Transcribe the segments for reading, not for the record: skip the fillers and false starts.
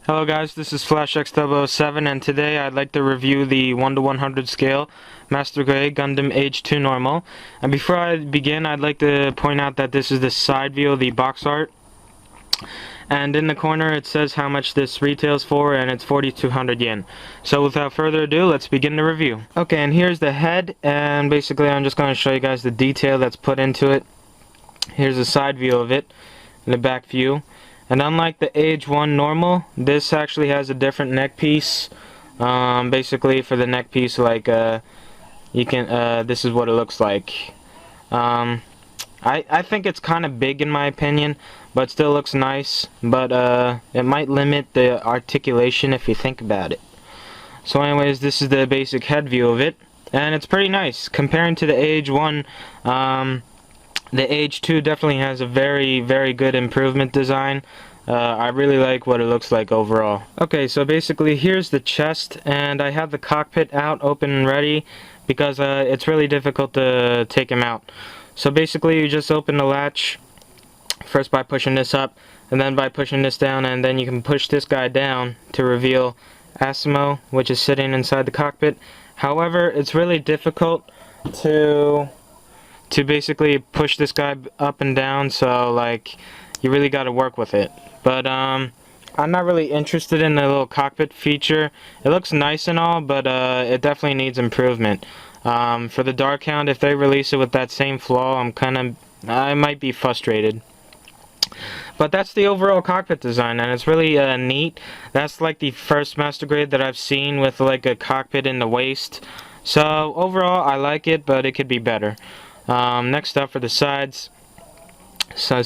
Hello guys, this is FlashX007 and today I'd like to review the 1 to 100 scale Master Grade Gundam Age-2 Normal. And before I begin, I'd like to point out that this is the side view of the box art. And in the corner it says how much this retails for, and it's 4,200 yen. So without further ado, let's begin the review. Okay, and here's the head, and basically I'm just going to show you guys the detail that's put into it. Here's the side view of it, and the back view. And unlike the Age-1 Normal, this actually has a different neck piece. Basically for the neck piece, like this is what it looks like. I think it's kind of big in my opinion, but still looks nice. But it might limit the articulation if you think about it. So anyways, this is the basic head view of it, and it's pretty nice comparing to the Age-1. The Age-2 definitely has a very, very good improvement design. I really like what it looks like overall. Okay, so basically here's the chest, and I have the cockpit out, open and ready, because it's really difficult to take him out. So basically you just open the latch, first by pushing this up, and then by pushing this down, and then you can push this guy down to reveal Asimo, which is sitting inside the cockpit. However, it's really difficult to basically push this guy up and down, so like you really got to work with it. But I'm not really interested in the little cockpit feature. It looks nice and all, but it definitely needs improvement. For the Dark Hound, if they release it with that same flaw, I might be frustrated. But that's the overall cockpit design, and it's really neat. That's like the first Master Grade that I've seen with like a cockpit in the waist. So overall I like it, but it could be better. Next up for the sides, so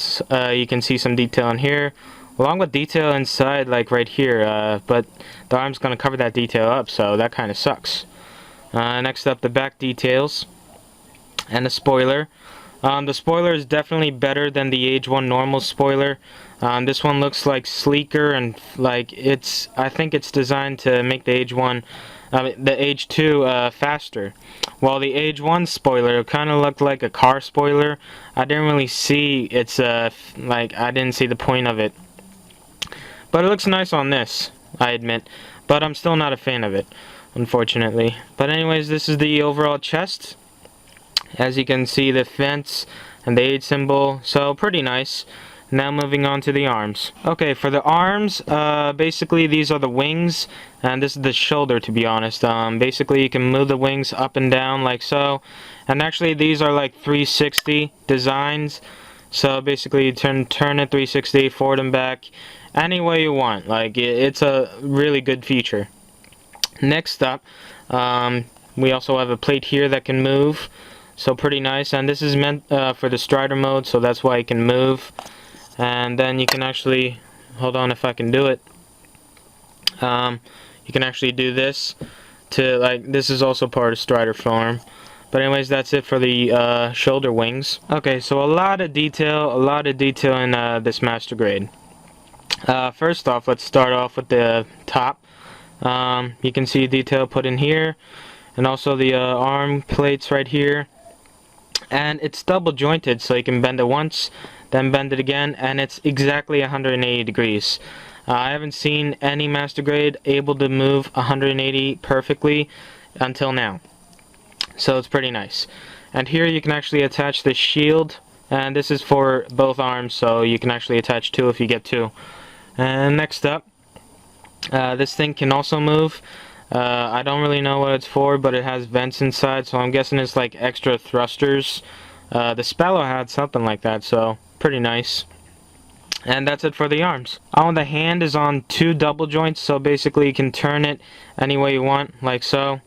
you can see some detail in here, along with detail inside, like right here, but the arm's going to cover that detail up, so that kind of sucks. Next up, the back details, and the spoiler. The spoiler is definitely better than the Age-1 Normal spoiler. This one looks like sleeker, and like I think it's designed to make the the Age-2 faster. While the Age-1 spoiler kind of looked like a car spoiler, I didn't really see I didn't see the point of it. But it looks nice on this, I admit. But I'm still not a fan of it, unfortunately. But anyways, this is the overall chest. As you can see, the fence and the Age symbol, so pretty nice. Now moving on to the arms. Okay, for the arms, basically these are the wings, and this is the shoulder, to be honest. Basically you can move the wings up and down like so, and actually these are like 360 designs. So basically you turn it 360, forward and back, any way you want. Like it's a really good feature. Next up, we also have a plate here that can move, so pretty nice. And this is meant for the Strider mode, so that's why it can move. And then you can actually, hold on if I can do it, you can actually do this to, like, this is also part of Strider form. But anyways, that's it for the shoulder wings. Okay, so a lot of detail in this Master Grade. First off, let's start off with the top. You can see detail put in here, and also the arm plates right here. And it's double jointed, so you can bend it once, then bend it again, and it's exactly 180 degrees. I haven't seen any Master Grade able to move 180 perfectly until now, so it's pretty nice. And here you can actually attach the shield, and this is for both arms, so you can actually attach two if you get two. And next up, this thing can also move. I don't really know what it's for, but it has vents inside, so I'm guessing it's like extra thrusters. The Spallo had something like that, so pretty nice. And that's it for the arms. Oh, the hand is on two double joints, so basically you can turn it any way you want, like so.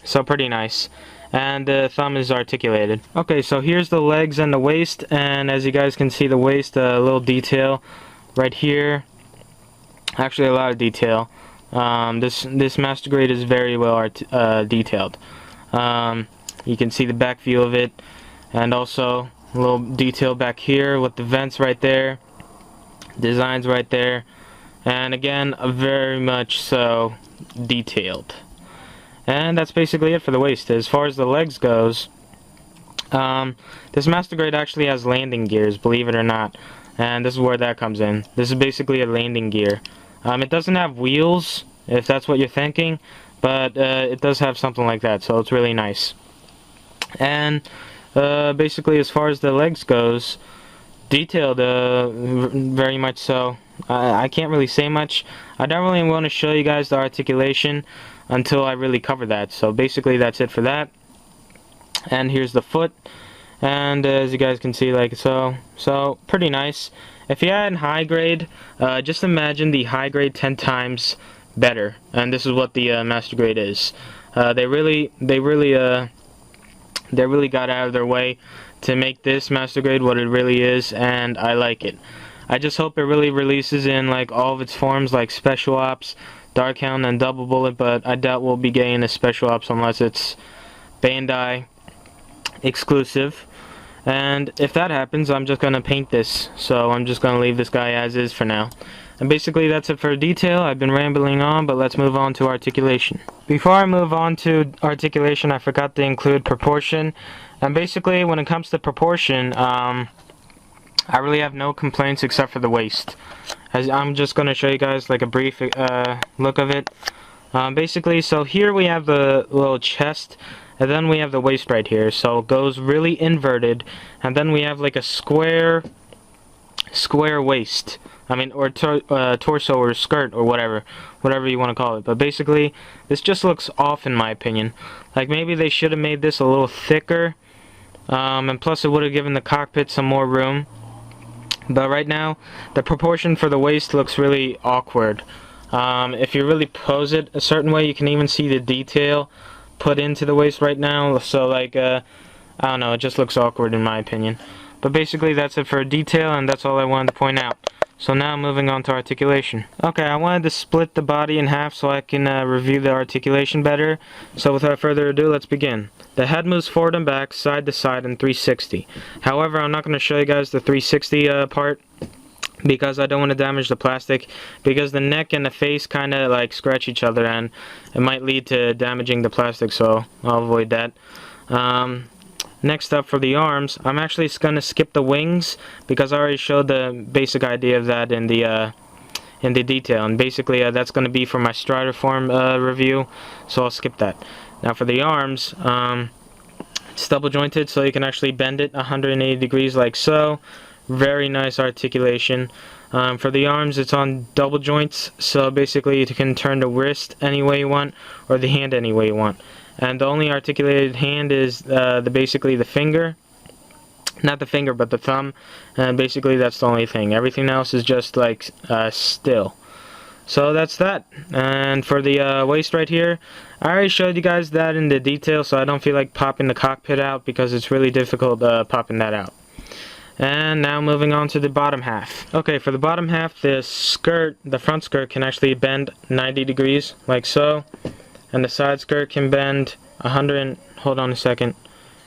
So pretty nice. And the thumb is articulated. Okay, so here's the legs and the waist, and as you guys can see, the waist, a little detail right here. Actually, a lot of detail. This Master Grade is very well detailed. You can see the back view of it, and also a little detail back here with the vents right there, designs right there, and again, very much so detailed. And that's basically it for the waist. As far as the legs goes, this Master Grade actually has landing gears, believe it or not. And this is where that comes in. This is basically a landing gear. It doesn't have wheels, if that's what you're thinking, but it does have something like that, so it's really nice. And basically, as far as the legs goes, detailed, very much so. I can't really say much. I don't really want to show you guys the articulation until I really cover that. So basically, that's it for that. And here's the foot, and as you guys can see, like so pretty nice. If you had high grade, just imagine the high grade 10 times better, and this is what the master grade is. They really got out of their way to make this master grade what it really is, and I like it. I just hope it really releases in like all of its forms, like Special Ops, Dark Hound, and Double Bullet, but I doubt we'll be getting a Special Ops unless it's Bandai exclusive. And if that happens, I'm just gonna paint this, so I'm just gonna leave this guy as is for now. And basically that's it for detail. I've been rambling on, but let's move on to articulation. Before I move on to articulation, I forgot to include proportion. And basically, when it comes to proportion, I really have no complaints except for the waist. As I'm just going to show you guys like a brief look of it. Basically, so here we have the little chest, and then we have the waist right here. So it goes really inverted, and then we have like a square waist. I mean, or torso or skirt or whatever you want to call it. But basically, this just looks off in my opinion. Like maybe they should have made this a little thicker, and plus it would have given the cockpit some more room. But right now, the proportion for the waist looks really awkward. If you really pose it a certain way, you can even see the detail put into the waist right now. So like, I don't know, it just looks awkward in my opinion. But basically that's it for detail, and that's all I wanted to point out. So now moving on to articulation. Okay, I wanted to split the body in half so I can review the articulation better. So without further ado, let's begin. The head moves forward and back, side to side, and 360. However, I'm not going to show you guys the 360 part because I don't want to damage the plastic, because the neck and the face kind of like scratch each other and it might lead to damaging the plastic, so I'll avoid that. Next up, for the arms, I'm actually going to skip the wings because I already showed the basic idea of that in the detail, and basically that's going to be for my Strider form review, so I'll skip that. Now for the arms, it's double jointed, so you can actually bend it 180 degrees like so. Very nice articulation. For the arms, it's on double joints, so basically you can turn the wrist any way you want or the hand any way you want. And the only articulated hand is basically the finger. Not the finger, but the thumb. And basically that's the only thing. Everything else is just like still. So that's that. And for the waist right here, I already showed you guys that in the detail, so I don't feel like popping the cockpit out because it's really difficult popping that out. And now moving on to the bottom half. Okay, for the bottom half, the skirt, the front skirt can actually bend 90 degrees like so. And the side skirt can bend 100, hold on a second,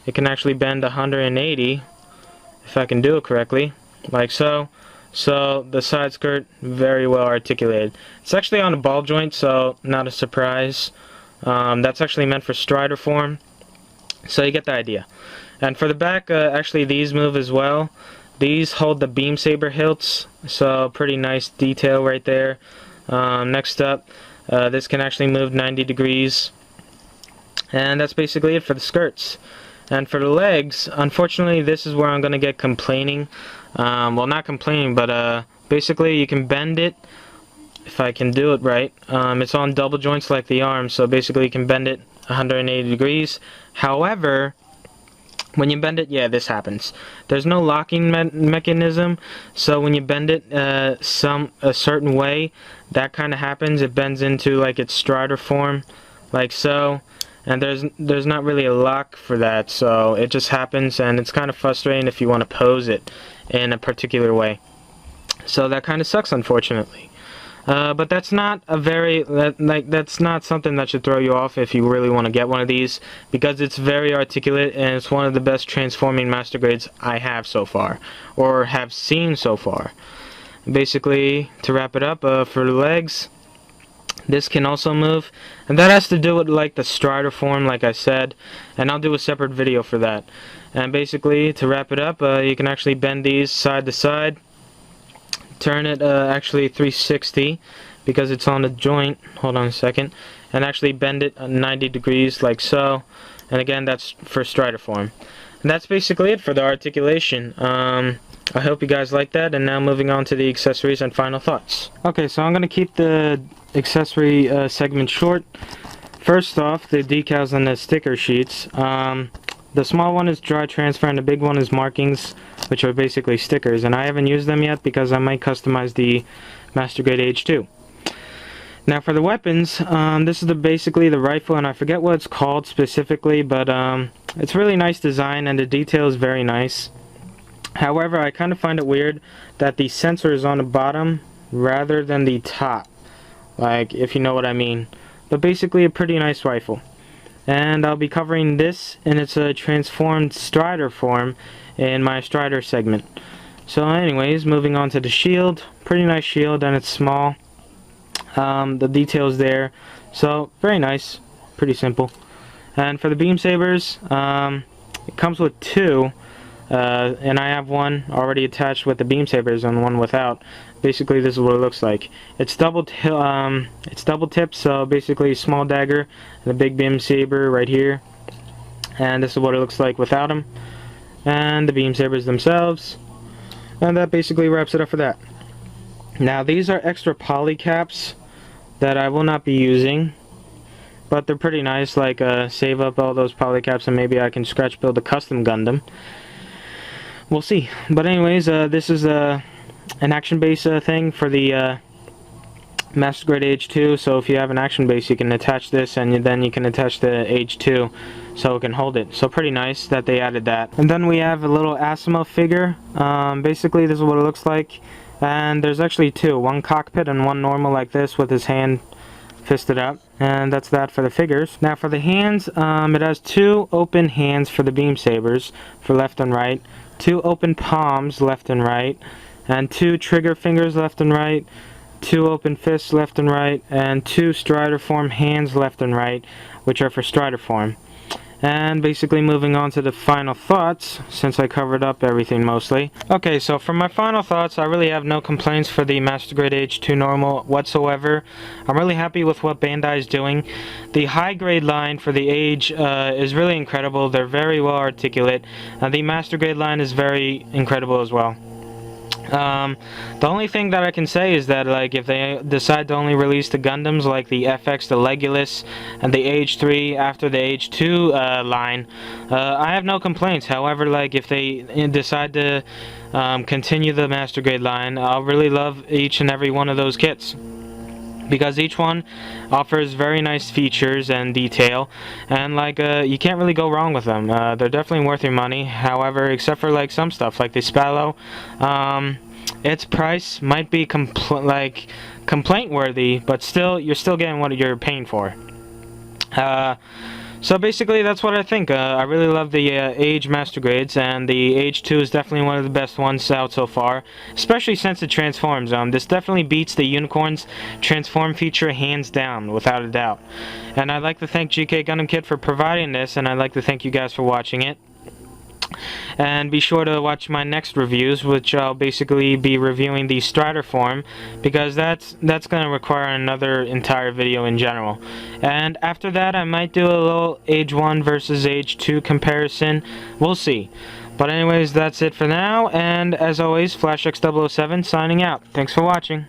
it can actually bend 180, if I can do it correctly, like so. So the side skirt, very well articulated. It's actually on a ball joint, so not a surprise. That's actually meant for Strider form, so you get the idea. And for the back, actually these move as well. These hold the beam saber hilts, so pretty nice detail right there. Next up, this can actually move 90 degrees, and that's basically it for the skirts. And for the legs, unfortunately this is where I'm going to get complaining. Well, not complaining, but basically you can bend it, if I can do it right. It's on double joints like the arms, so basically you can bend it 180 degrees. However, when you bend it, yeah, this happens. There's no locking mechanism, so when you bend it a certain way, that kind of happens. It bends into like its Strider form, like so. And there's not really a lock for that, so it just happens, and it's kind of frustrating if you want to pose it in a particular way. So that kind of sucks, unfortunately. But that's not that's not something that should throw you off if you really want to get one of these, because it's very articulate and it's one of the best transforming master grades I have so far, or have seen so far. Basically, to wrap it up, for the legs, this can also move, and that has to do with like the Strider form, like I said, and I'll do a separate video for that. And basically, to wrap it up, you can actually bend these side to side, turn it actually 360, because it's on a joint, hold on a second, and actually bend it 90 degrees like so. And again, that's for strider form. And that's basically it for the articulation. I hope you guys like that, and now moving on to the accessories and final thoughts. Okay, so I'm going to keep the accessory segment short. First off, the decals and the sticker sheets. The small one is dry transfer and the big one is markings, which are basically stickers, and I haven't used them yet because I might customize the Master Grade Age-2. Now for the weapons, this is basically the rifle, and I forget what it's called specifically, but it's really nice design and the detail is very nice. However, I kind of find it weird that the sensor is on the bottom rather than the top, like, if you know what I mean. But basically a pretty nice rifle. And I'll be covering this in its transformed strider form in my strider segment. So anyways, moving on to the shield. Pretty nice shield, and it's small. The details there, so very nice, pretty simple. And for the beam sabers, it comes with two. And I have one already attached with the beam sabers and one without. Basically, this is what it looks like. It's double tipped, so basically a small dagger and a big beam saber right here. And this is what it looks like without them. And the beam sabers themselves. And that basically wraps it up for that. Now these are extra poly caps that I will not be using, but they're pretty nice. Like save up all those poly caps and maybe I can scratch build a custom Gundam. We'll see. But anyways, this is an action base thing for the Master Grade Age-2. So if you have an action base, you can attach this, and then you can attach the Age-2 so it can hold it. So pretty nice that they added that. And then we have a little Asimov figure. Basically, this is what it looks like. And there's actually two, one cockpit and one normal like this with his hand fisted up. And that's that for the figures. Now for the hands, it has two open hands for the beam sabers for left and right, two open palms left and right, and two trigger fingers left and right, two open fists left and right, and two strider form hands left and right, which are for strider form. And basically moving on to the final thoughts, since I covered up everything mostly. Okay, so for my final thoughts, I really have no complaints for the Master Grade Age-2 normal whatsoever. I'm really happy with what Bandai is doing. The high grade line for the Age is really incredible. They're very well articulate. The Master Grade line is very incredible as well. The only thing that I can say is that, like, if they decide to only release the Gundams like the FX, the Legolas, and the Age-3 after the Age-2 line, I have no complaints. However, like, if they decide to continue the Master Grade line, I'll really love each and every one of those kits, because each one offers very nice features and detail, and like you can't really go wrong with them. They're definitely worth your money. However, except for like some stuff like the Spallo, its price might be complaint worthy, but still you're still getting what you're paying for. So basically that's what I think. I really love the Age Master Grades, and the Age-2 is definitely one of the best ones out so far, especially since it transforms. This definitely beats the Unicorn's transform feature hands down, without a doubt. And I'd like to thank GK Gundam Kit for providing this, and I'd like to thank you guys for watching it. And be sure to watch my next reviews, which I'll basically be reviewing the Strider form, because that's going to require another entire video in general. And after that, I might do a little Age-1 versus Age-2 comparison. We'll see. But anyways, that's it for now, and as always, FlashX007 signing out. Thanks for watching.